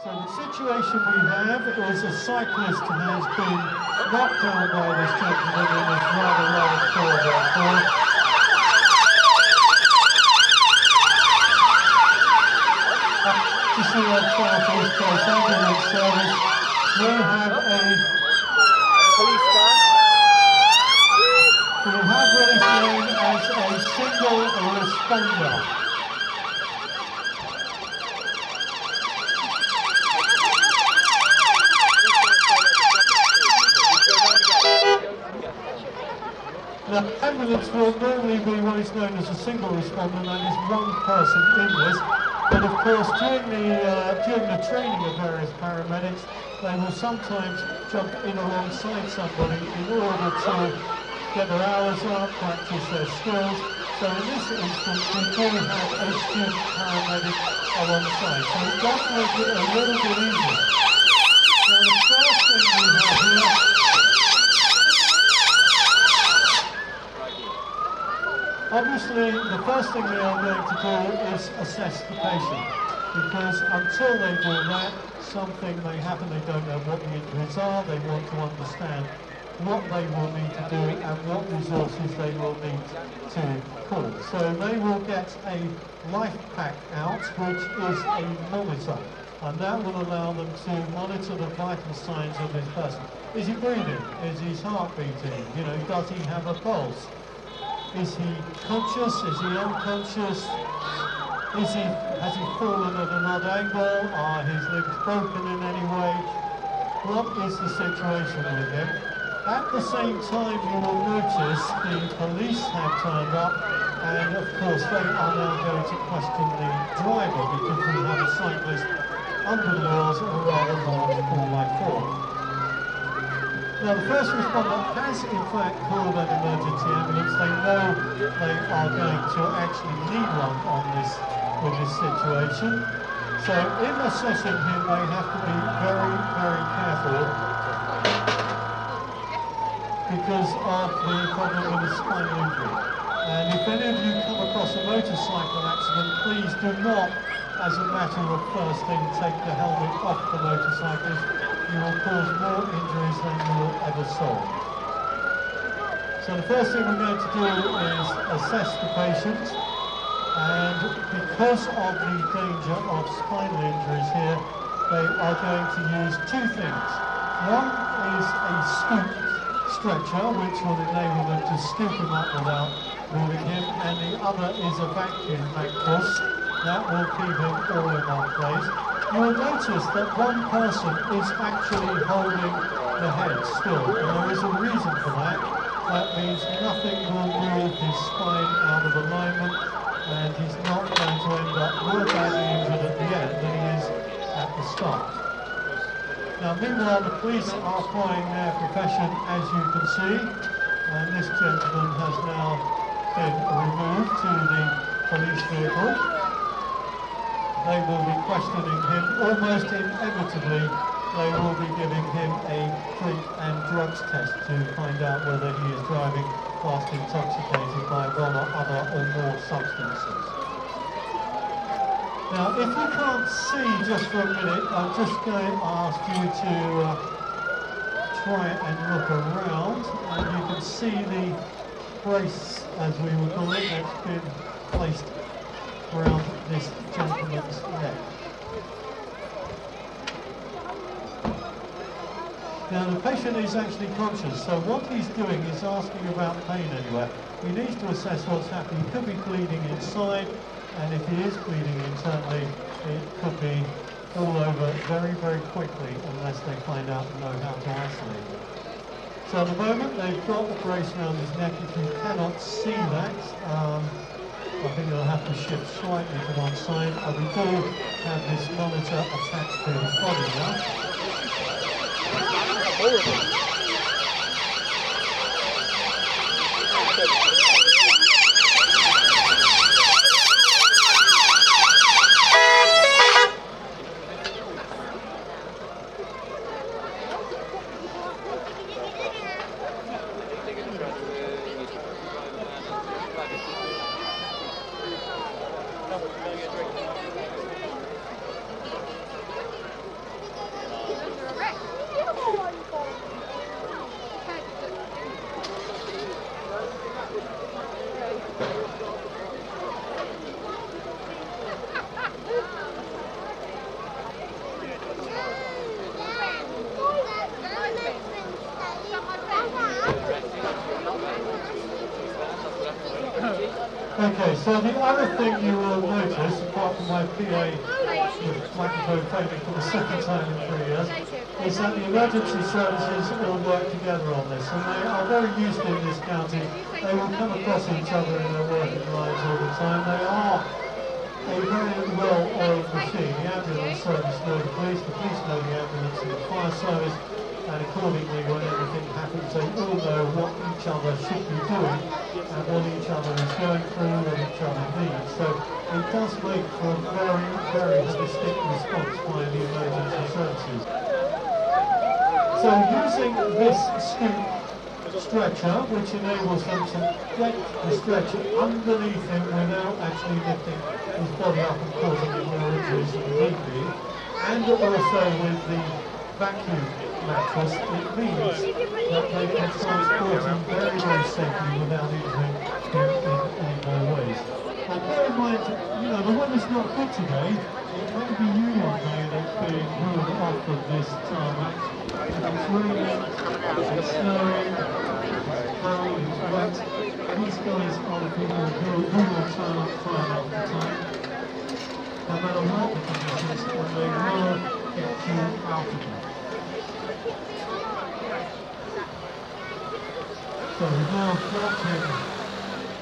So the situation we have is a cyclist has been knocked down by this gentleman in this rather large corridor. To see our Charles Coast Ambulance Service, we have police car. We have what is known as a single responder. The ambulance will normally be what is known as a single responder, and that is one person in this. But of course, during the training of various paramedics, they will sometimes jump in alongside somebody in order to get their hours up, practice their skills. So in this instance, we do have a student paramedic alongside. So it does make it a little bit easier. Now the first thing we have here, obviously, the first thing they are going to do is assess the patient, because until they do that, something may happen. They don't know what the injuries are. They want to understand what they will need to do and what resources they will need to call. So they will get a life pack out, which is a monitor, and that will allow them to monitor the vital signs of this person. Is he breathing? Is his heart beating? You know, does he have a pulse? Is he conscious? Is he unconscious? Has he fallen at an odd angle? Are his limbs broken in any way? What is the situation with him? At the same time, you will notice the police have turned up, and of course they are now going to question the driver, because we have a cyclist under the wheels of a rather large 4x4. Now the first responder has in fact called an emergency ambulance. They know they are going to actually need one on with this situation. So in assessing him, they have to be very, very careful because of the problem with the spinal injury. And if any of you come across a motorcycle accident, please do not, as a matter of first thing, take the helmet off the motorcyclist. You will cause more injuries than you will ever solve. So the first thing we're going to do is assess the patient, and because of the danger of spinal injuries here, they are going to use two things. One is a scoop stretcher, which will enable them to scoop him up without moving him, and the other is a vacuum mattress that will keep him all in one place. You will notice that one person is actually holding the head still, and there is a reason for that. That means nothing will move his spine out of alignment, and he's not going to end up more badly injured at the end than he is at the start. Now meanwhile, the police are applying their profession, as you can see, and this gentleman has now been removed to the police vehicle. They will be questioning him. Almost inevitably, they will be giving him a drink and drugs test to find out whether he is driving whilst intoxicated by one or other or more substances. Now, if you can't see just for a minute, I'm just going to ask you to try and look around, and you can see the brace, as we would call it, that's been placed around this gentleman's neck. Now the patient is actually conscious, so what he's doing is asking about pain anywhere. He needs to assess what's happening. He could be bleeding inside, and if he is bleeding internally, it could be all over very, very quickly unless they find out and know how to isolate it. So at the moment they've got the brace around his neck. If you cannot see that, I think they'll have to shift slightly to one side. And we do have this monitor attached to his body now. Okay, so the other thing you will notice, apart from my PA microphone failing for the second time in 3 years, is that the emergency services all work together on this, and they are very used in this county. They will come across each other in their working lives all the time. They are a very well-oiled machine. The ambulance service know the police know the ambulance and the fire service, and accordingly when anything happens they all know what each other should be doing and what each other is going through, what each other needs. So it does make for a very, very holistic response by the emergency services. So using this scoop stretcher, which enables them to get the stretcher underneath him without actually lifting his body up and causing him more injuries than he need be, and also with the vacuum mattress, it means that they can transport him very, very safely without injuring him in any more ways. And bear in mind, you know, the weather's not good today. It may be you one day that's being ruled off of this tarmac. It's raining, it's snowing, it's cold, it's wet. These guys are the people who will turn up time after time. No matter what the conditions, and they will get you out of them. So we've now got him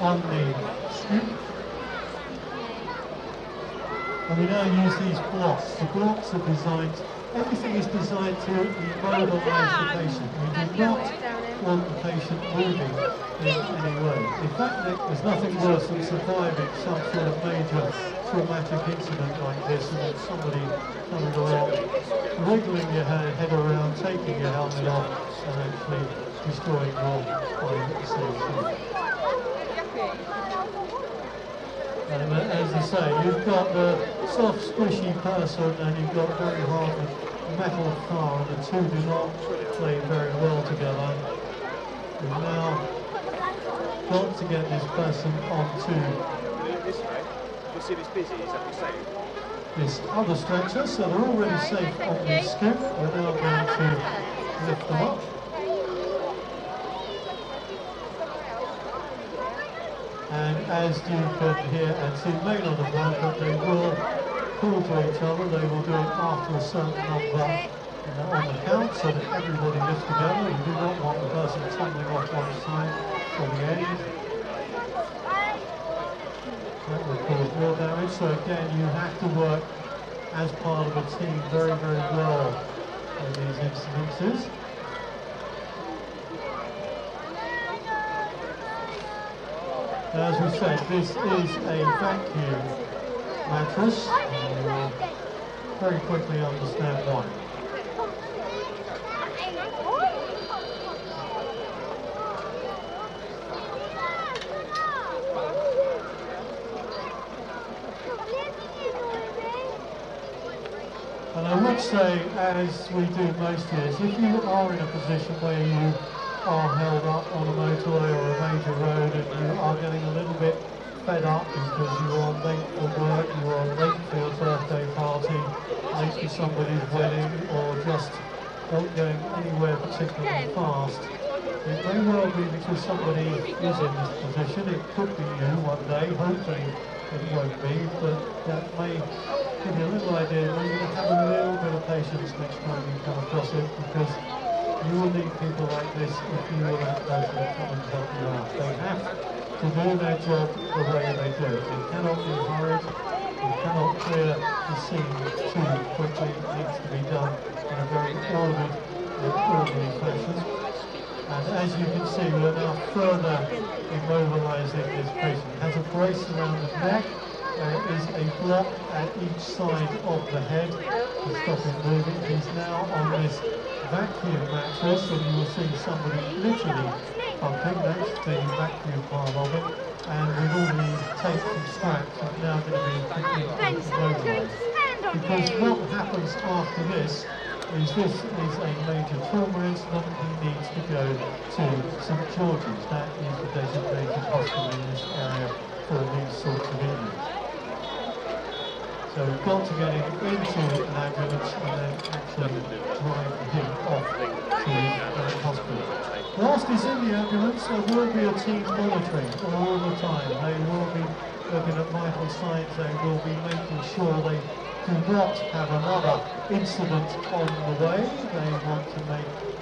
on the scoop. And we now use these blocks. The blocks are designed, everything is designed to immobilise the patient. We do not want the patient moving in any way. In fact, there's nothing worse than surviving some sort of major traumatic incident like this and then somebody coming along, wiggling your head around, taking your helmet off and actually destroying your body at the same time. And as I say, you've got the soft, squishy person and you've got very hard metal car, and the two do not play very well together. We've now got to get this person onto this way. We'll see if it's busy, is that what you're saying? This other stretcher, so they're already safe on this scoop. We're now going to lift them up. And as you can hear and see main on the plan, that they will pull to each other. They will do it after a certain number on the count, so that everybody lifts together. You do not want the person tumbling off one side or the end. That will cause more damage. So again, you have to work as part of a team very, very well in these incidences. As we said, this is a vacuum mattress, and you will very quickly understand why. And I would say, as we do most years, if you are in a position where you are held up on a motorway or a major road and you are getting a little bit fed up because you are late for work, you are late for your birthday party, late for somebody's wedding, or just not going anywhere particularly fast, it may well be because somebody is in this position. It could be you one day, hopefully it won't be, but that may give you a little idea. You need to have a little bit of patience next time you come across it, because you will need people like this if you will that person to come and help you out. They have to do their job the way they do it. They cannot be hurried, you cannot clear the scene too quickly. It needs to be done in a very orderly fashion. And as you can see, we're now further immobilising this patient. He has a brace around the neck. There is a block at each side of the head to stop him moving. He's now on this vacuum mattress, and you will see somebody literally pumping. That's the vacuum part of it. And with all the tape and straps, it's now going to be completely immobilised. Because what happens after this is a major trauma incident. He needs to go to St George's. That is the designated hospital in this area for these sorts of injuries. So we've got to get him into an ambulance and then actually drive him off to the hospital. Whilst he's in the ambulance, there will be a team monitoring all the time. They will be looking at vital signs, they will be making sure they do not have another incident on the way. They want to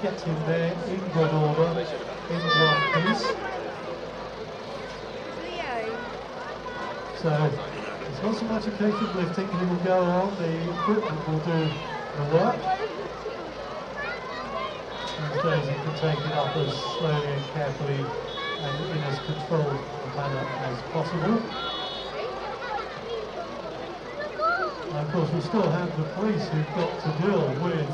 get him there in good order, in one piece. So it's not so much a case of lifting, he will go on, the equipment will do the work. These days you can take it up as slowly and carefully and in as controlled a manner as possible. And of course we still have the police who've got to deal with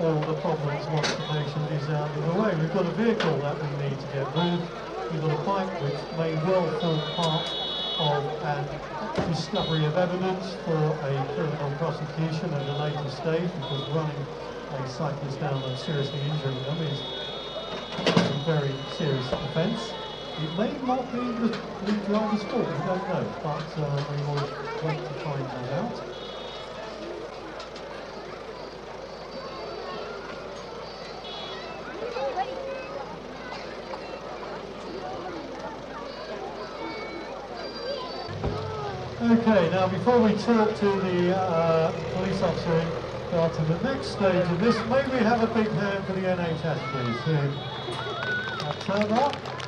all the problems once the patient is out of the way. We've got a vehicle that we need to get moved. We've got a bike which may well form part of an discovery of evidence for a criminal prosecution at a later stage, because running a cyclist down and seriously injuring them is a very serious offence. It may not be the driver's fault, we don't know, but we will wait to find that out. Okay, now before we talk to the police officer to the next stage of this, may we have a big hand for the NHS please, who have turned up.